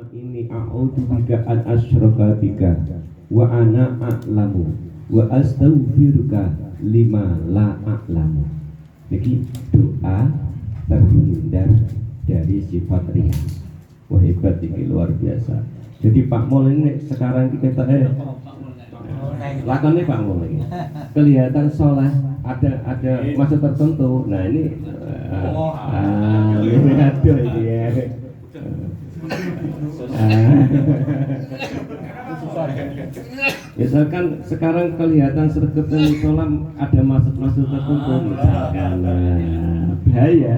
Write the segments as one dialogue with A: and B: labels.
A: inni a'udzubika an asyraka bika wa ana a'lamu wa astaghfiruka lima la a'lamu. Niki doa terhindar dari sifat riya. Wah, hebat ini, luar biasa. Jadi Pak Mul ini sekarang kita lakonnya Pak Mul ini kelihatan soleh, ada masa tertentu. Nah ini ini ada ini ya. Misalkan sekarang kelihatan sergapnya sholat ada maksud-maksud tertentu, misalkan bahaya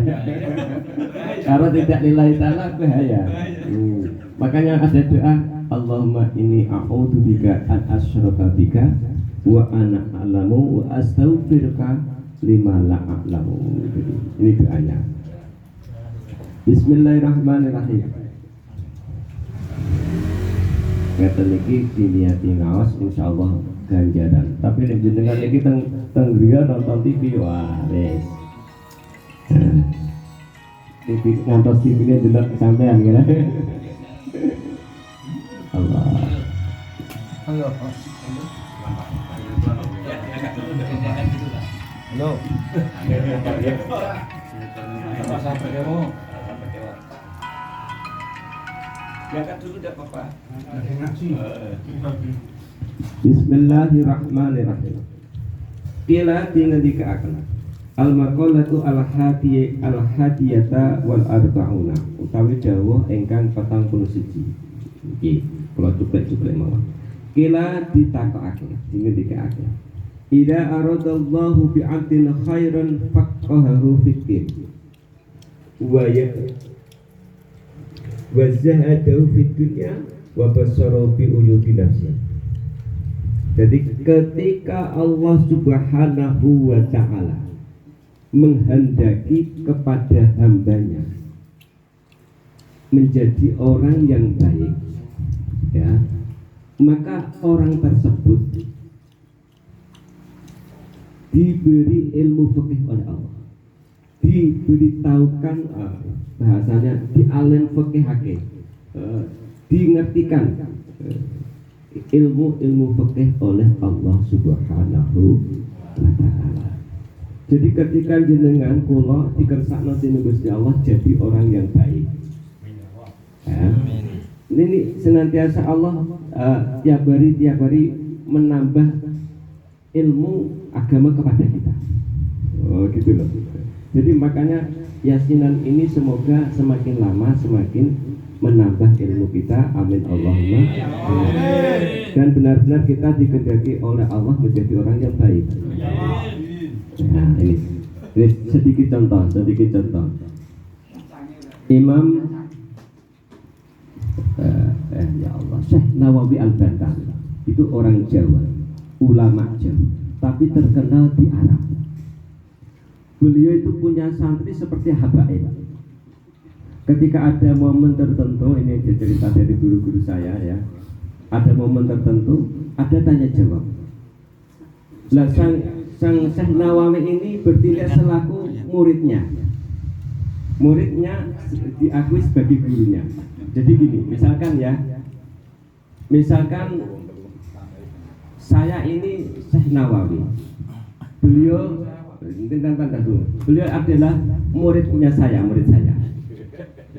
A: karena tidak lillahi ta'ala, bahaya. Makanya ada doa, Allahumma inni a'udzubika an asyraka bika wa ana a'lamu wa astaghfiruka lima la a'lamu. Ini doanya. Bismillahirrahmanirrahim. Ngeten iki diniati ngaos insyaallah ganjaran. Tapi nek jenengan iki teng griya nonton TV, wah wis. TV nonton TV ne delok sampean kira. Allah.
B: Halo. Halo.
A: Diangkat dulu tidak apa-apa. Bismillahirrahmanirrahim. Kila dinadikaakan al-maqalatu al-hadiyata wal arba'una utawi dawuh ingkang 41. Nggih, kula cuplek-cuplek mawon. Kila ditakokake, dinadikaaken. Idza aradallahu bi'abdin khairan faqahahu fid-din. Wa zahadahu fid dunya wa basarahu bi uyubi nafsi. Jadi ketika Allah Subhanahu wa ta'ala menghendaki kepada hambanya menjadi orang yang baik, ya, maka orang tersebut diberi ilmu fikih oleh Allah, diberitahukan bahasanya dialen fikihake, diingertikan ilmu fikih oleh Allah Subhanahu wa ta'ala. Jadi ketika jenengan kula dikersakno dening Gusti Allah jadi orang yang baik. Ya. Ini senantiasa Allah tiap hari menambah ilmu agama kepada kita. Oh gitu loh. Jadi makanya yasinan ini semoga semakin lama semakin menambah ilmu kita. Amin Allahumma. Dan benar-benar kita dikehendaki oleh Allah menjadi orang yang baik. Nah ini sedikit contoh. Imam ya Allah, Syekh Nawawi Al-Bantan itu orang Jawa, ulama Jawa, tapi terkenal di Arab. Beliau itu punya santri seperti habaib. Ketika ada momen tertentu, ini cerita dari guru-guru saya ya, ada momen tertentu, ada tanya jawab. Lah sang Syekh Nawawi ini bertindak selaku muridnya diakui sebagai gurunya. Jadi gini, misalkan saya ini Syekh Nawawi, beliau adalah murid saya.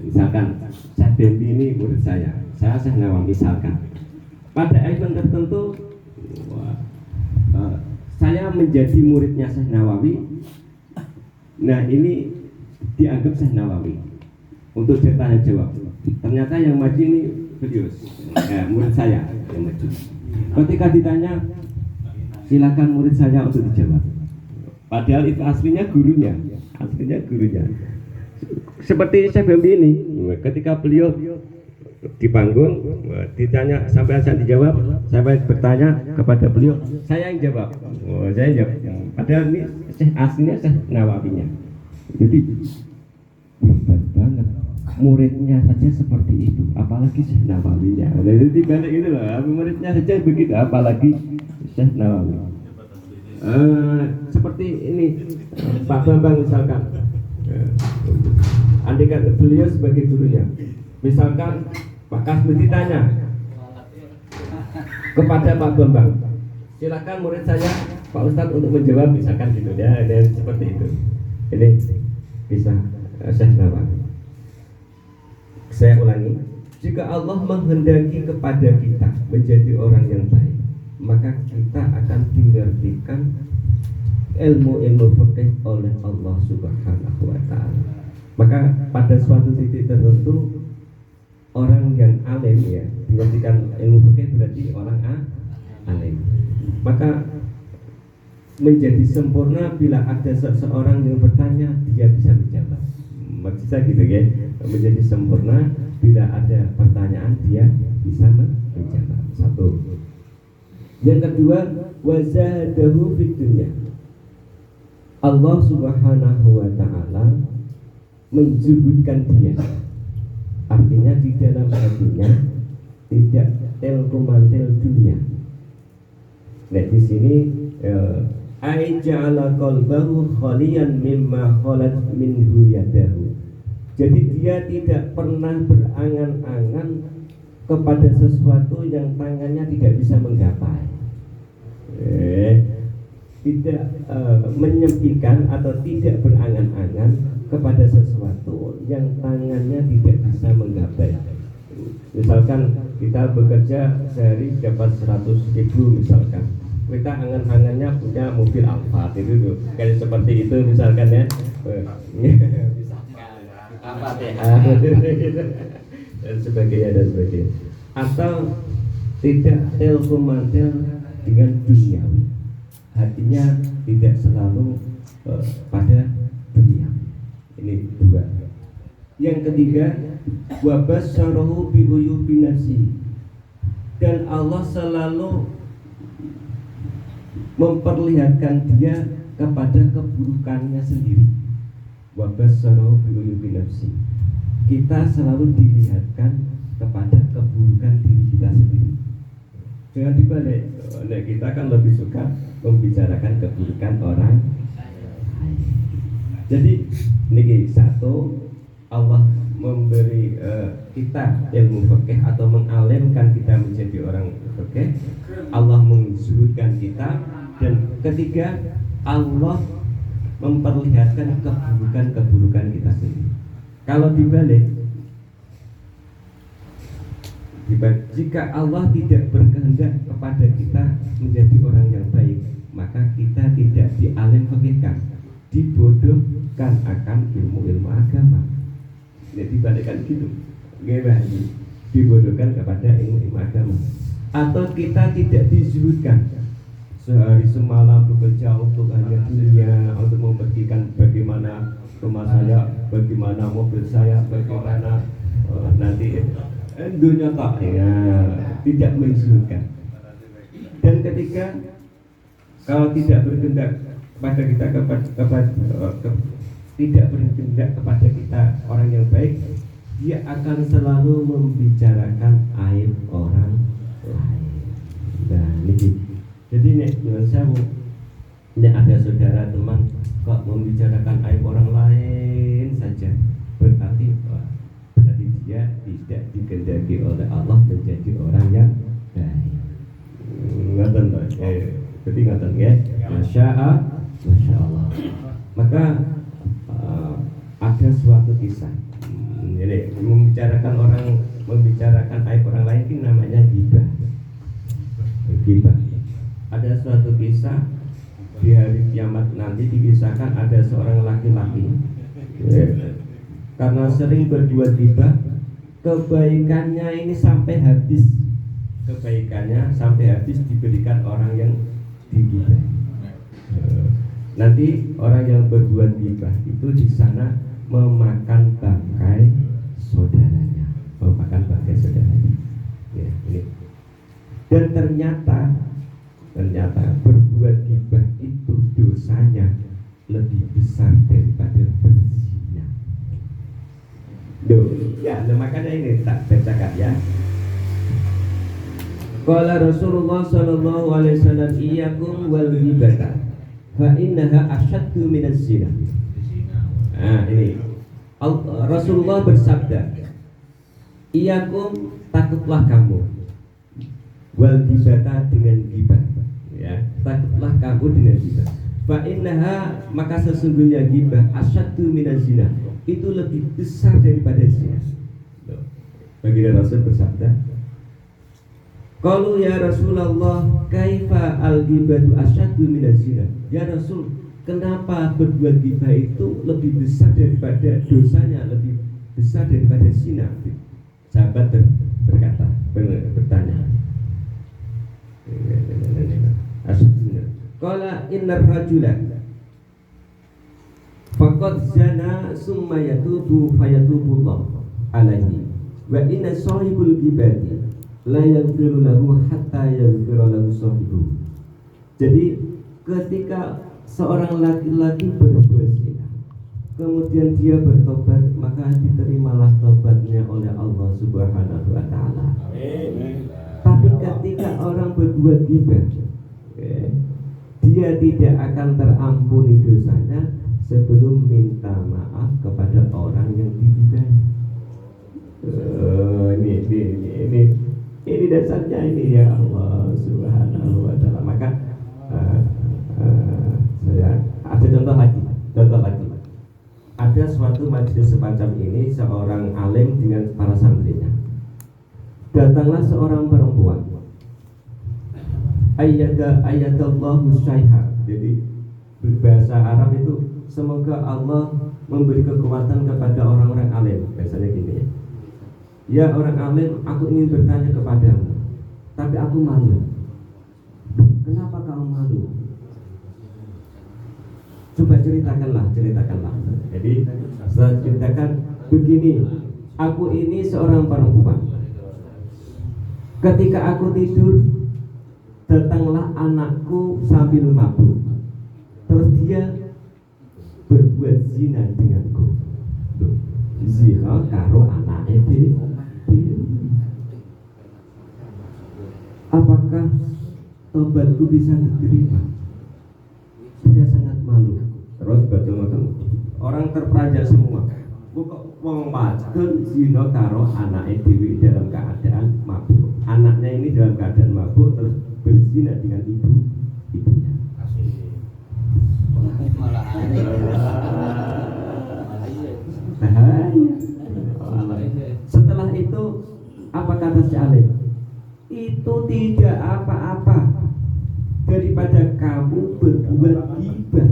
A: Misalkan Syekh Dendi ini murid saya Syekh Nawawi misalkan. Pada event tertentu saya menjadi muridnya Syekh Nawawi. Nah ini dianggap Syekh Nawawi untuk bertanya jawab. Ternyata yang maju ini beliau, murid saya yang maju. Ketika ditanya, silakan murid saya untuk dijawab. Padahal itu aslinya gurunya. Seperti Syekh Bambi ini, ketika beliau di panggung ditanya sampai saya dijawab, saya bertanya kepada beliau, saya yang jawab. Saya jawab. Padahal ini aslinya Syekh Nawawinya. Jadi hebat banget. Muridnya saja seperti itu, apalagi Syekh Nawawinya. Jadi balik gitu loh, muridnya saja begitu, apalagi Syekh Nawawi. Seperti ini Pak Bambang misalkan, andai kata beliau sebagai gurunya, misalkan Maka seperti tanya kepada Pak Bambang, silakan murid saya Pak Ustadz untuk menjawab, misalkan gitu ya, dan seperti itu. Ini bisa saya jawab. Saya ulangi, jika Allah menghendaki kepada kita menjadi orang yang baik, maka kita akan dimengertikan ilmu-ilmu fikih oleh Allah Subhanahu wa Ta'ala. Maka pada suatu titik tertentu orang yang alim ya, dimengertikan ilmu fikih berarti orang alim. Maka menjadi sempurna bila ada seseorang yang bertanya, dia bisa menjawab. Maksud saya gitu ya, menjadi sempurna bila ada pertanyaan, dia bisa menjawab. Satu. Yang kedua, wazadahu fid dunya. Allah Subhanahu wa Ta'ala menzuhudkan dia. Artinya di dalam hatinya tidak telkumantel dunia. Nah di sini ai ja'ala qalbahu khaliyan mimma khalat minhu yadahu. Jadi dia tidak pernah berangan-angan kepada sesuatu yang tangannya tidak bisa menggapai. Tidak menyepikan atau tidak berangan-angan kepada sesuatu yang tangannya tidak bisa menggapai. Misalkan kita bekerja sehari dapat 100.000 misalkan, kita angan-angannya punya mobil Alphard itu tuh, kayak seperti itu misalkan ya. Dan sebagainya. Atau tidak telkomantel dengan duniawi, hatinya tidak selalu pada dunia. Ini dua. Yang ketiga, wabasyarahu bi'uyubi nafsi, dan Allah selalu memperlihatkan dia kepada keburukannya sendiri. Wabasyarahu bi'uyubi nafsi, kita selalu dilihatkan kepada keburukan diri kita sendiri. Jangan dibalik, kita kan lebih suka membicarakan keburukan orang. Jadi ini satu, Allah memberi kita ilmu fikih atau mengalimkan kita menjadi orang fikih. Allah menzuhudkan kita. Dan ketiga, Allah memperlihatkan keburukan-keburukan kita sendiri. Kalau dibalik, jika Allah tidak berkehendak kepada kita menjadi orang yang baik, maka kita tidak dialim fikihkan, dibodohkan akan ilmu-ilmu agama. Tidak dibalikkan gitu, dibodohkan kepada ilmu-ilmu agama. Atau kita tidak dizuhudkan, sehari semalam bekerja untuk hanya dunia, untuk memperhatikan bagaimana rumah saya, bagaimana mobil saya, bagaimana nanti dunia tak ya, tidak menzuhudkan. Dan ketika kalau tidak berkehendak kepada kita tidak berkehendak kepada kita orang yang baik, dia akan selalu membicarakan aib orang lain. Nah ini, jadi dengan saya ini ada saudara teman kok membicarakan aib orang lain saja, berarti dia tidak dikehendaki oleh Allah menjadi orang yang baik. Ngoten to, berarti ngoten ya. Masya Allah. Maka ada suatu kisah. Jadi membicarakan aib orang lain ini namanya ghibah. Ghibah. Ada suatu kisah di hari kiamat nanti dikisahkan ada seorang laki-laki karena sering berbuat ghibah, kebaikannya ini sampai habis. Kebaikannya sampai habis diberikan orang yang dighibah. Nanti orang yang berbuat ghibah itu di sana memakan bangkai saudaranya, Ya, ini. Dan ternyata berbuat ghibah itu dosanya lebih besar daripada berzina. Makanya ini tak bacakan ya. Qala Rasulullah sallallahu alaihi wasallam, iyyakum wal ghibata fa innaha asyaddu minaz zina. Nah, ini Rasulullah bersabda, Iyakum, takutlah kamu. Wal ghibata, dengan ghibah. Ya, takutlah kamu dengan ghibah. Fa innaha, maka sesungguhnya ghibah asyaddu minaz zina, itu lebih besar daripada zina. Baginda Rasul bersabda, qalu ya Rasulullah, kaifa al-ghibatu asyaddu minaz zina? Ya Rasul, kenapa berbuat ghibah itu lebih besar daripada dosanya, lebih besar daripada zina? Sahabat berkata, bertanya, qala innar rajula faqad zana summa yatubu fayatubullah alaihi wa inna sahibul ghibati la yaghfiru lahu hatta yaghfira lahu sahibu. Jadi ketika seorang laki-laki berbuat zina, kemudian dia bertobat, maka diterimalah tobatnya oleh Allah Subhanahu wa taala. Tapi ketika orang berbuat ghibah, dia tidak akan terampuni dosanya sebelum minta maaf kepada orang yang digibahi. Ini dasarnya ini ya Allah Subhanahu wa taala. Maka saya ada contoh lagi. Ada suatu majelis semacam ini, seorang alim dengan para santrinya. Datanglah seorang perempuan, ayadallahu syaiha. Jadi berbahasa Arab itu semoga Allah memberi kekuatan kepada orang-orang alim. Biasanya gini ya. Ya orang alim, aku ingin bertanya kepadamu, tapi aku malu. Kenapa kamu malu? Coba ceritakanlah. Jadi saya ceritakan begini, aku ini seorang perempuan. Ketika aku tidur, datanglah anakku sambil mabuk. Terus dia berbuat zina denganku. Zina karo anaknya dia. Apakah tobatku bisa diterima? Saya sangat malu. Terus betul-betul orang terperanjat semua. Wong wadon zina karo anake dhewe dalam keadaan mabuk. Anaknya ini dalam keadaan mabuk terus berzina dengan ibunya. Bahaya. Setelah itu apa kata si alim? Itu tidak apa-apa daripada kamu berbuat ghibah.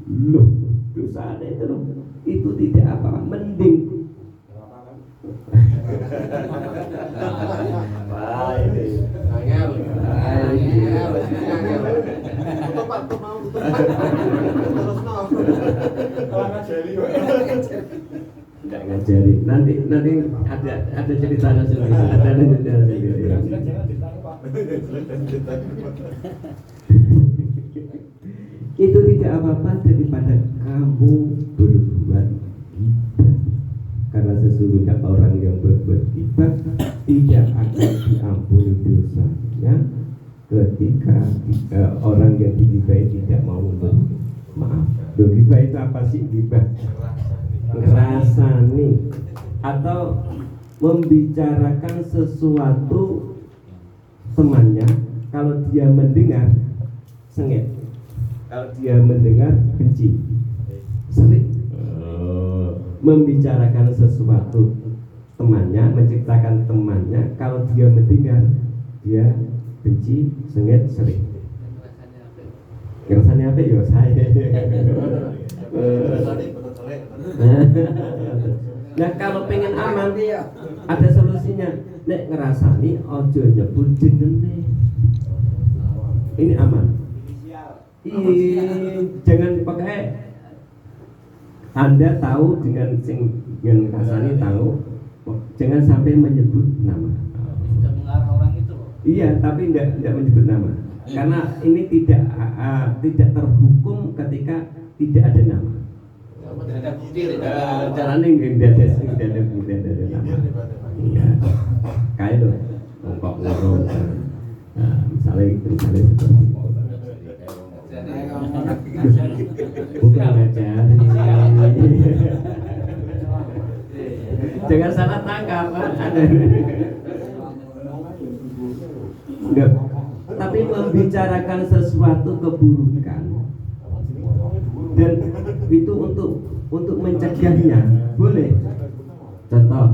A: Loh, dosanya itu loh. Itu tidak apa-apa, mending. Tidak ngajari. Nanti ada ceritanya sendiri. Ada ceritanya sendiri. Itu tidak apa-apa daripada kamu berbuat ghibah. Karena sesungguhnya orang yang berbuat ghibah tidak akan diampuni dosanya ketika orang yang dighibahi tidak mau maaf. Ghibah itu apa sih? Ghibah ngerasani atau membicarakan sesuatu temannya, kalau dia mendengar sengit, kalau dia mendengar benci, serik. Membicarakan sesuatu temannya, menciptakan temannya, kalau dia mendengar dia benci, sengit, serik. Ngerasani apa ya saya? Nah kalau pengen aman, ada solusinya. Nek ngerasani ojo nyebut jenenge. Ini aman. Jangan pakai. Anda tahu dengan ngerasani tahu, jangan sampai menyebut nama.
C: Sudah mengarah orang itu loh.
A: Iya, tapi tidak menyebut nama. Karena ini tidak terhukum ketika tidak ada nama. Caranya tidak ada nama. Iya, kayak lo, ngokok ngorong. Misalnya seperti itu. Bukan ngajari. Jangan salah tangkap. kapan ada. Enggak. Tapi membicarakan sesuatu keburukan dan itu untuk mencegahnya boleh. Contoh,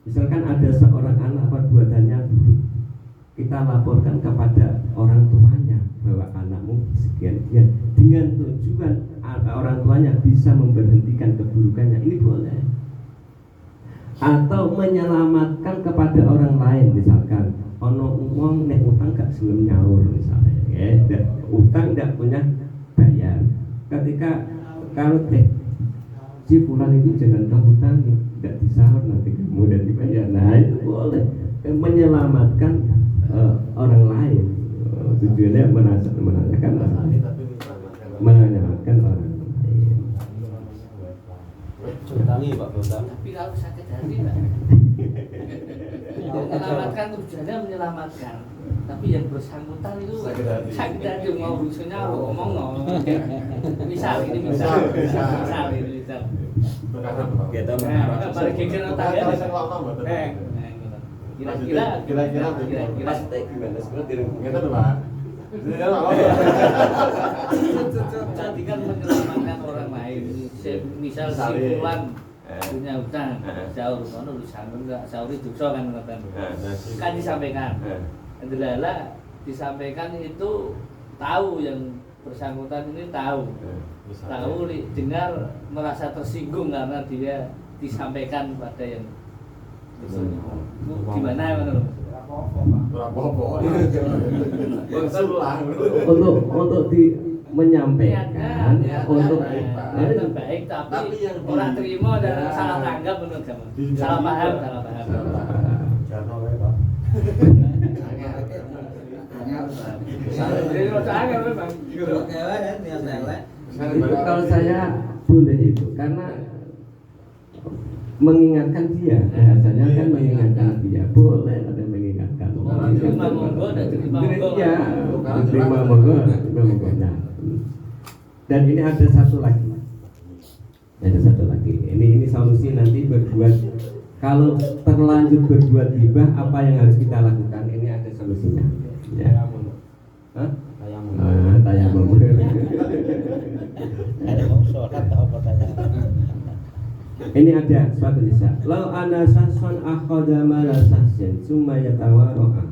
A: misalkan ada seorang anak perbuatannya buruk, kita laporkan kepada orang tuanya bahwa anakmu sekian dengan tujuan orang tuanya bisa memberhentikan keburukannya, ini boleh. Atau menyelamatkan kepada orang lain, misalkan ono uang nek utang gak gelem nyaur misalnya, ya, utang tidak punya bayar. Ketika kalau si fulan itu jangan kamu utangi, tidak disaur nanti kemudian dibayar. Nah itu boleh, menyelamatkan orang lain. Tujuannya menyelamatkan orang lain.
B: Utangi Pak Bunda.
C: Tapi kalau sakit hati Pak, menyelamatkan tujuannya menyelamatkan. Tapi yang bersangkutan itu sakit hati mau urusannya ngomong misal ini misal
B: Kita
C: balik geger otak ya. Kira-kira
D: Gitu tuh Pak.
C: tadi kan menyelamatkan orang lain. Misal si Fulan punya utang, sahur kono urusan enggak sahur itu kan ngoten. Kan disampaikan. Adalah disampaikan itu tahu yang bersangkutan ini tahu dengar merasa tersinggung karena dia disampaikan pada yang gimana
A: untuk menyampaikan untuk
C: baik tapi orang terima dan salah tanggap menurut kamu salah paham
A: kalau saya boleh itu karena mengingatkan dia, biasanya kan mengingatkan dia, boleh ada mengingatkan.
C: Terima monggo dan terima monggo.
A: Ya, terima monggo. Nah, dan ini ada satu lagi. Ini solusi nanti berbuat. Kalau terlanjur berbuat hibah, apa yang harus kita lakukan? Ini ada solusinya. Ya. Hah? Tayamum. Ini ada suatu kisah. Lau ana sahsun akhadha mala sahsin summa yatawaro'a.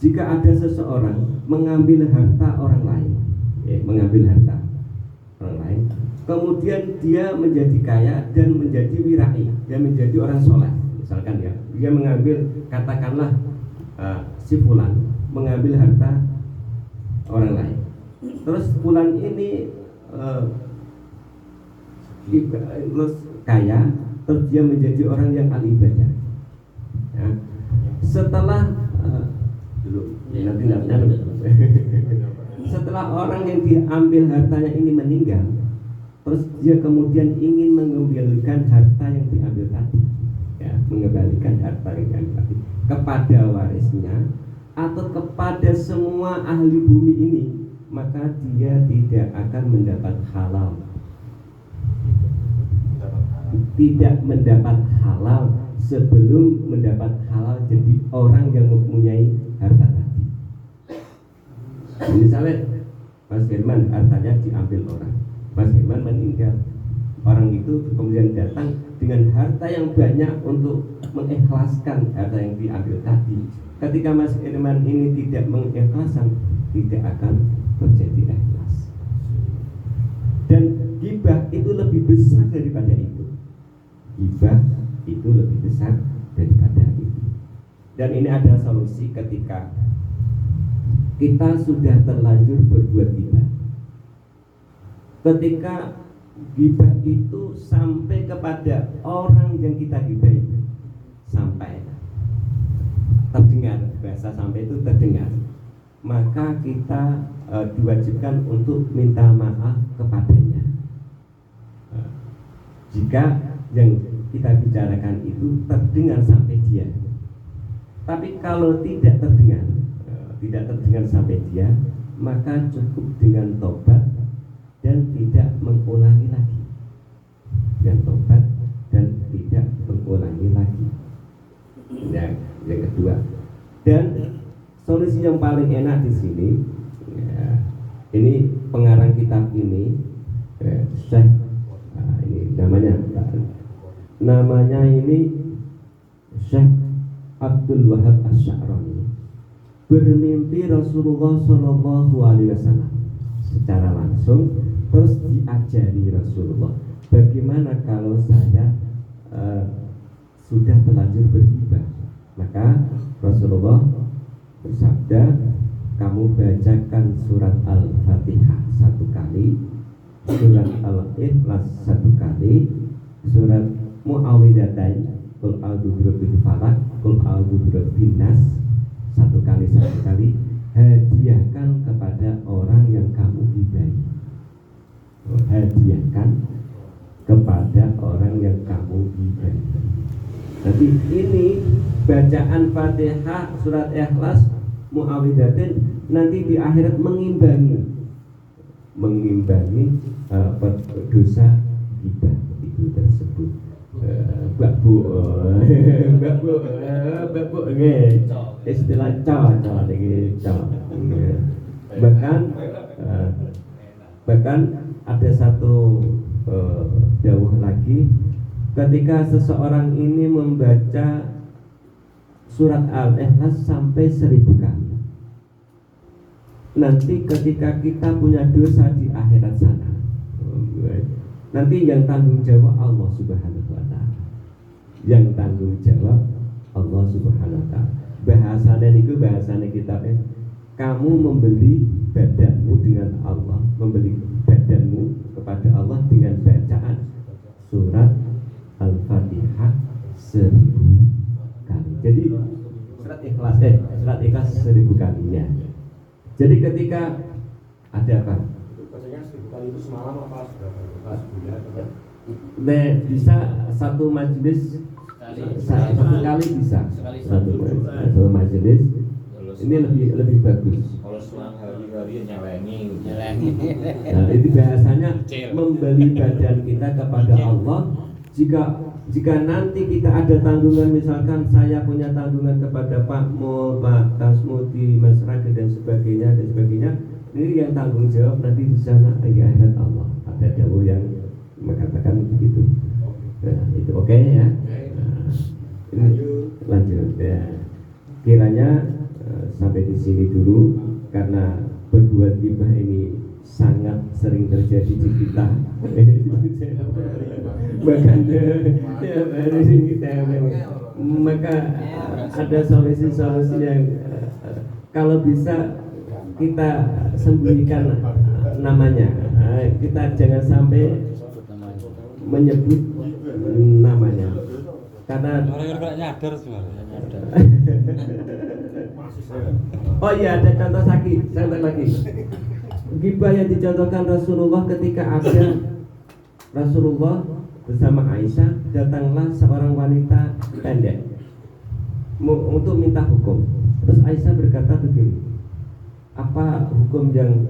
A: Jika ada seseorang mengambil harta orang lain, kemudian dia menjadi kaya dan menjadi wirai, dia menjadi orang soleh. Misalkan ya, dia mengambil, katakanlah si fulan mengambil harta orang lain. Terus fulan ini kaya, terus dia menjadi orang yang ahli ibadah. Ya. Setelah setelah orang yang diambil hartanya ini meninggal, terus dia kemudian ingin mengembalikan harta yang diambil tadi, ya, mengembalikan harta yang diambil tadi kepada warisnya atau kepada semua ahli bumi ini, maka dia tidak akan mendapat halal. Tidak mendapat halal sebelum mendapat halal jadi orang yang mempunyai harta tadi. Misalnya Mas Firman hartanya diambil orang, Mas Firman meninggal, orang itu kemudian datang dengan harta yang banyak untuk mengikhlaskan harta yang diambil tadi. Ketika Mas Firman ini tidak mengikhlaskan, tidak akan terjadi ikhlas. Dan ghibah itu lebih besar daripada itu. Ghibah itu lebih besar daripada itu. Dan ini ada solusi ketika kita sudah terlanjur berbuat ghibah. Ketika ghibah itu sampai kepada orang yang kita ghibahi, sampai terdengar, bahasa sampai itu terdengar, maka kita diwajibkan untuk minta maaf kepadanya. Jika yang kita bicarakan itu terdengar sampai dia. Tapi kalau tidak terdengar sampai dia, maka cukup dengan tobat dan tidak mengulangi lagi. Dengan tobat dan tidak mengulangi lagi. yang kedua. Dan solusi yang paling enak di sini, ya, ini pengarang kitab ini, Syekh, ini namanya ini Syekh Abdul Wahab Asy-Sya'rani, bermimpi Rasulullah Shallallahu Alaihi Wasallam secara langsung, terus diajari Rasulullah, bagaimana kalau saya sudah terlanjur bergibah. Maka Rasulullah bersabda, kamu bacakan surat Al-Fatihah 1 kali, surat Al-Ikhlas 1 kali, surat Mu'awwidhatain, Qul a'udzu birabbil falaq, Qul a'udzu birabbin nas 1 kali, hadiahkan kepada orang yang kamu gibahi. Hadiahkan kepada orang yang kamu gibahi. Nanti ini bacaan Fatihah, surat Ikhlas, Mu'awwidhatain nanti di akhirat mengimbangi dosa ghibah itu tersebut. Mbak Bu, istilah cowok ini cowok. Bahkan ada satu dawuh lagi, ketika seseorang ini membaca surat Al-Ikhlas sampai 1000 kali, nanti ketika kita punya dosa di akhirat sana, nanti yang tanggung jawab Allah Subhanahu wa ta'ala. Yang tanggung jawab Allah Subhanahu wa ta'ala. Bahasanya kitabnya, kamu membeli badanmu dengan Allah, membeli badanmu kepada Allah dengan bacaan surat Al-Fatihah 1000 kali. Jadi surat Ikhlas 1000 kali ya. Jadi ketika ada apa?
B: Bacanya 1000 kali itu semalam apa sudah
A: bisa satu majelis satu kali bisa satu majelis. Ini lebih bagus.
B: Kalau selang hari-hari nyelengi.
A: Nah, itu bahasanya membeli badan kita kepada Allah. Jika nanti kita ada tanggungan, misalkan saya punya tanggungan kepada Pak Mul, Pak Kasmudi, Mas Raga dan sebagainya, ini yang tanggung jawab nanti di sana di akhirat Allah. Ada dawuh yang mengatakan begitu. Nah, itu oke ya. Nah, ini lanjut ya. Kiranya sampai di sini dulu, karena berbuat ghibah ini sangat sering terjadi di kita. Bahkan maka ada solusi-solusi yang kalau bisa kita sembunyikan namanya. Kita jangan sampai menyebut namanya, karena oh iya, ada contoh lagi. Ghibah yang dicontohkan Rasulullah ketika ada Rasulullah bersama Aisyah, datanglah seorang wanita pendek untuk minta hukum. Terus Aisyah berkata begini, apa hukum yang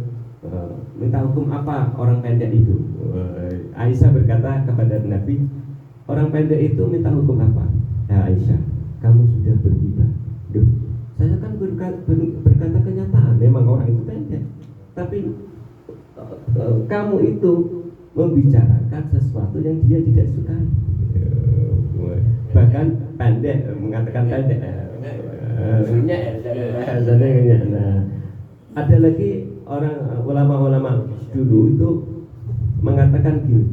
A: minta hukum apa orang pendek itu? Aisyah berkata kepada Nabi, orang pendek itu minta hukum apa? Ya Aisyah, kamu sudah berghibah. Duh, saya kan berkata kenyataan, memang orang itu pendek, tapi kamu itu membicarakan sesuatu yang dia tidak sukai. Bahkan pendek, mengatakan pendek. Nah, ada lagi orang ulama-ulama dulu itu mengatakan gini,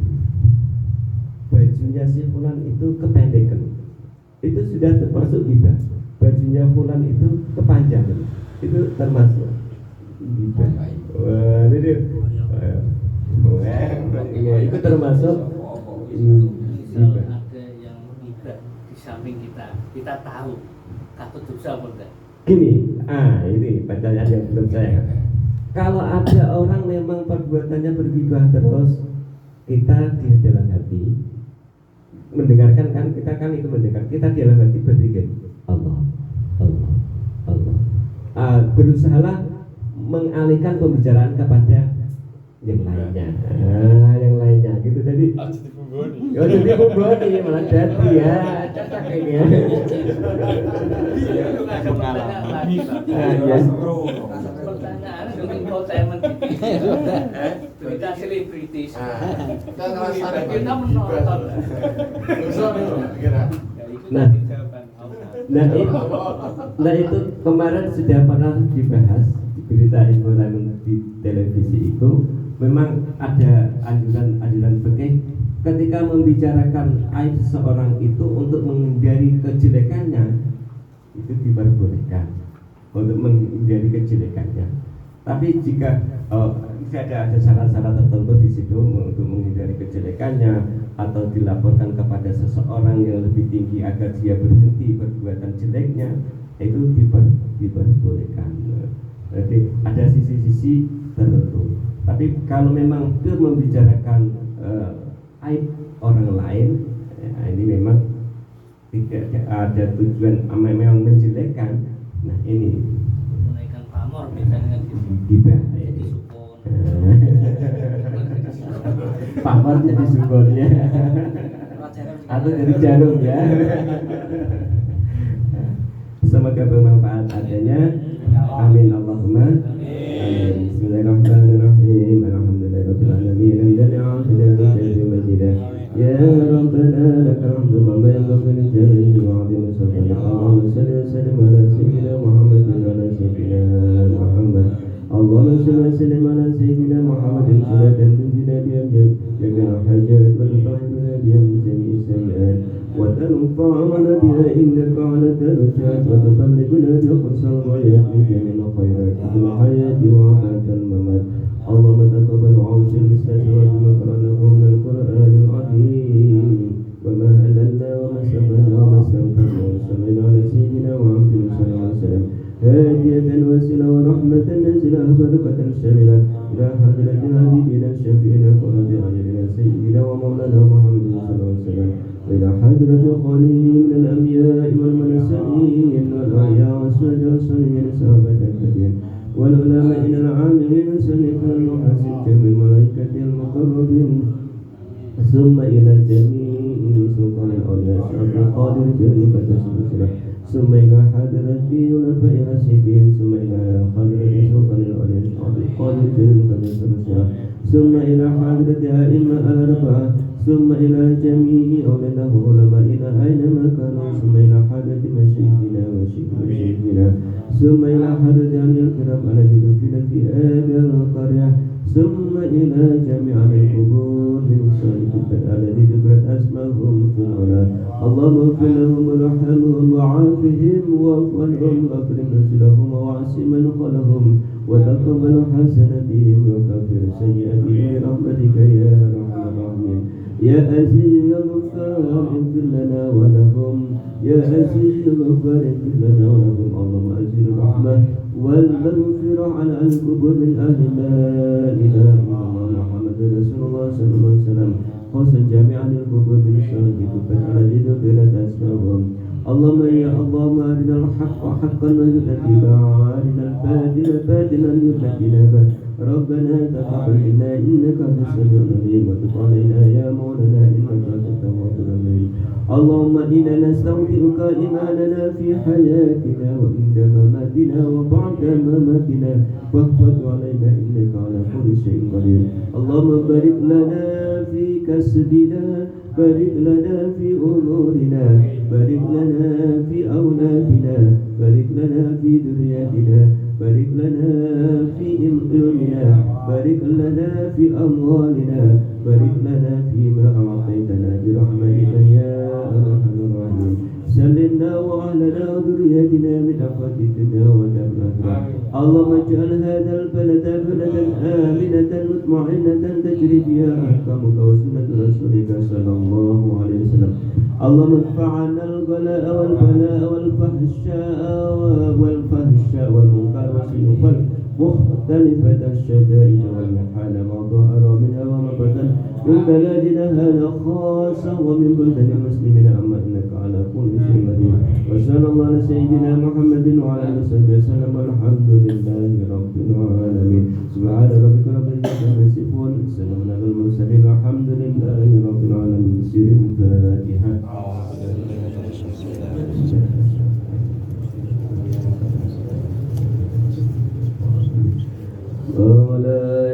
A: bajunya si fulan itu kependekan, itu sudah termasuk ghibah. Bajunya fulan itu kepanjangan, itu termasuk ghibah. Itu termasuk
C: Misal ada yang ghibah di samping kita tahu katut dosa apa enggak?
A: Gini, ini pertanyaan yang belum saya. Kalau ada orang memang perbuatannya berghibah terus, kita di dalam hati mendengarkan, kan kita kan itu mendengar, kita di dalam hati berpikir Allah. Berusahalah mengalihkan pembicaraan kepada yang lainnya. Yang lainnya gitu tadi. Oh, jadi bumboni malah jadi ya, cocok ini ya.
C: Pertanyaan dengan infotainment berita selebritis. Kita menonton.
A: Nah itu kemarin sudah pernah dibahas di berita infotainment di televisi itu. Memang ada anjuran fikih ketika membicarakan aib seseorang itu untuk menghindari kejelekannya itu diperbolehkan untuk menghindari kejelekannya. Tapi jika ada syarat-syarat tertentu di situ untuk menghindari kejelekannya atau dilaporkan kepada seseorang yang lebih tinggi agar dia berhenti perbuatan jeleknya, itu diperbolehkan. Jadi ada sisi-sisi tertentu. Tapi kalau memang itu membicarakan aib orang lain, ini memang tidak ada tujuan memang menjelekkan. Nah ini
C: Menaikkan pamor biasanya
A: gibah.
C: jadi supon.
A: Pamor jadi subornya atau jadi jarum ya. Semoga bermanfaat adanya. Amin Allahumma amin. Bismillahirrahmanirrahim. Alhamdulillahirabbil alamin. Ya Rabbana lakal hamdu wa yanbaghi li jalalihi wa 'azimi sultanika. Allahumma shalli wa sallim ala sayyidina Muhammadin wa ala sayyidina Muhammad. Allahumma shalli wa sallim ala sayyidina Muhammadin salatan tunjina biha jami'a hajat wa tutahhiruna biha min jami'i sayyi'at wa tanfa'una biha innaka 'ala darajat wa tuballighuna bi aqsal ghayat min jami'il khairat fil hayati wa 'atal mamat. Allahumma taqabbal 'awsil mistajaba bima qara'nahu min al-Qur'anil 'azim wa ma halalna wa ma sabana wa ma sawtana wa sallallahu ala sayyidina Muhammadin sallallahu alaihi wasallam هادية وسيلة ورحمة نازلة بركة شاملة إلى حضرة حبيبنا شفيعنا قرة أعيننا سيدنا ومولانا محمد صلى الله عليه وسلم وإلى حضرة خاليه من الأنبياء والمرسلين والأولياء والشهداء والصالحين الصحابة الكريم والعلماء العاملين والسلف والمحاسن كم الملائكة المقربين ثم إلى جميع سلطان الأولياء الشرف القادر جل فتسلسله ثم إلى حضرة الخلفاء الراشدين ثم إلى حضرة سلطان الأولياء الشرف القادر جل فتسلسله ثم إلى حضرة أئمة الأربعة ثم إلى جميع أولياء علمائنا أينما كانوا ثم إلى حضرة مشايخنا وشيخنا ثم إلى حضرة أهل الكرام الذين دفنوا في هذه القرية ثم إلى جميع القبور للمشايخ الذي ذكرت أسماءهم في العلا. اللهم اغفر لهم وارحمهم وعافهم واعف عنهم واكرم نزلهم ووسع مدخلهم وتقبل حسناتهم وكفر سيئاتهم برحمتك يا أرحم الراحمين. يا عزيز يا غفار اغفر لنا ولهم يا عزيز يا غفار اغفر لنا ولهم. اللهم أنزل الرحمة والمغفرة على القبور من أهل لا إله إلا الله محمد رسول الله صلى الله عليه وسلم خاصة جميعا القبور من الشهداء الذي ذكرت أسماءهم. اللهم يا الله أرنا الحق حقا وارزقنا اتباعه وأرنا الباطل باطلا وارزقنا اجتنابه. ربنا تقبل منا إنك أنت السميع العليم وتب علينا يا مولانا إنك أنت التواب الرحيم. اللهم إنا نستودعك إيماننا في حياتنا وعند مماتنا وبعد مماتنا واحفظ علينا إنك على كل شيء قدير. اللهم بارك لنا في كسبنا بارك لنا في أمورنا بارك لنا في أولادنا بارك لنا في ذرياتنا بارك لنا في علمنا بارك لنا في أموالنا بارك لنا فيما أعطيتنا برحمتك يا أرحم الراحمين. سلمنا وأهلنا وذريتنا من آفات الدنيا وعذاب الآخرة. اللهم اجعل هذا البلد بلدا آمنة مطمئنة تجري فيها أحكامك وسنة رسولك صلى الله عليه وسلم. اللهم ادفع عنا الغلاء والبلاء والفحشاء والمنكر والسوء مختلفة الشدائد والمحال ما ظهر منها وما بطن من بلادنا هذا خاصة ومن بلدان المسلمين أما إنك على كل شيء قدير. وصلى الله على سيدنا محمد وعلى آله وصحبه وسلم والحمد لله رب العالمين. سبحان ربك رب العزة عما يصفون والسلام على المرسلين والحمد لله رب العالمين. سر الفاتحة. ولا